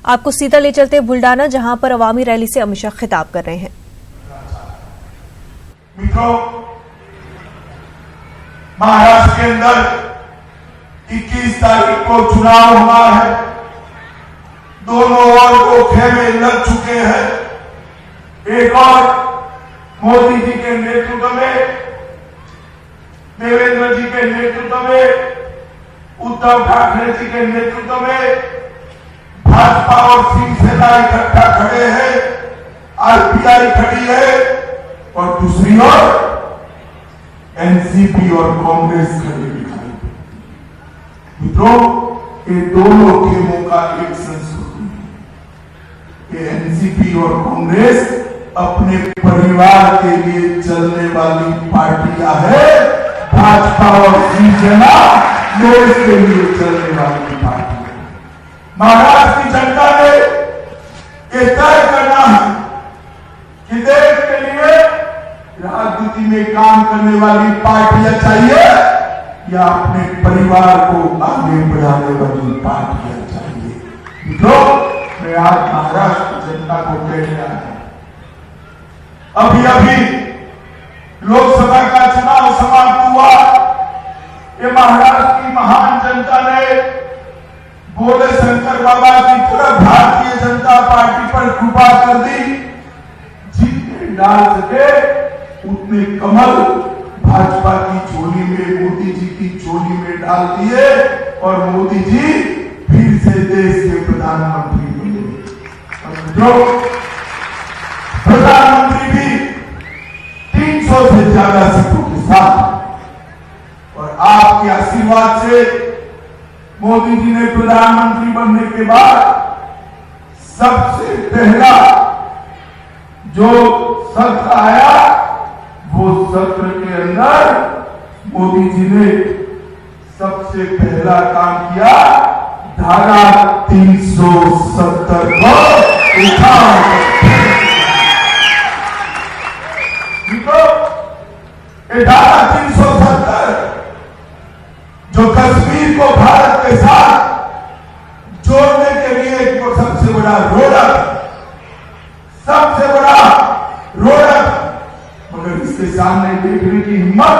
आपको सीधा ले चलते बुल्डाना, जहां पर अवामी रैली से अमित शाह खिताब कर रहे हैं। मित्रों, महाराष्ट्र के अंदर 21 तारीख को चुनाव हुआ है। दोनों ओर को खेमे लग चुके हैं। एक और मोदी जी के नेतृत्व में, देवेंद्र जी के नेतृत्व में, उद्धव ठाकरे जी के नेतृत्व में भाजपा और शिवसेना इकट्ठा खड़े हैं, आरपीआई खड़ी है, और दूसरी ओर एनसीपी और कांग्रेस खड़ी दिखाई दे। मित्रों, ये दोनों खेमों का एक संस्कृति है। ये एनसीपी और कांग्रेस अपने परिवार के लिए चलने वाली पार्टियां है। भाजपा और शिवसेना देश के लिए चलने वाली पार्टी है। महाराष्ट्र की जनता ने ये तय करना है कि देश के लिए राजनीति में काम करने वाली पार्टियां चाहिए या अपने परिवार को आगे बढ़ाने वाली पार्टियां चाहिए। मित्रों, मैं आज महाराष्ट्र की जनता को कहना है, अभी अभी लोकसभा का चुनाव समाप्त हुआ। ये महाराष्ट्र की महान जनता ने भोले शंकर बाबा की तरफ भारतीय जनता पार्टी पर कृपा कर दी। जितने डाल सके उतने कमल भाजपा की झोली में, मोदी जी की झोली में डाल दिए और मोदी जी फिर से देश के प्रधानमंत्री बने। प्रधानमंत्री भी 300 से ज्यादा सीटों के साथ, और आपके आशीर्वाद से मोदी जी ने प्रधानमंत्री बनने के बाद सबसे पहला जो सत्र आया, वो सत्र के अंदर मोदी जी ने सबसे पहला काम किया, धारा 370 को उठाओ। धारा 370 जो कश्मीर को भारत के साथ जोड़ने के लिए एक सबसे बड़ा रोडक, सबसे बड़ा रोडक, मगर इसके सामने देखने की हिम्मत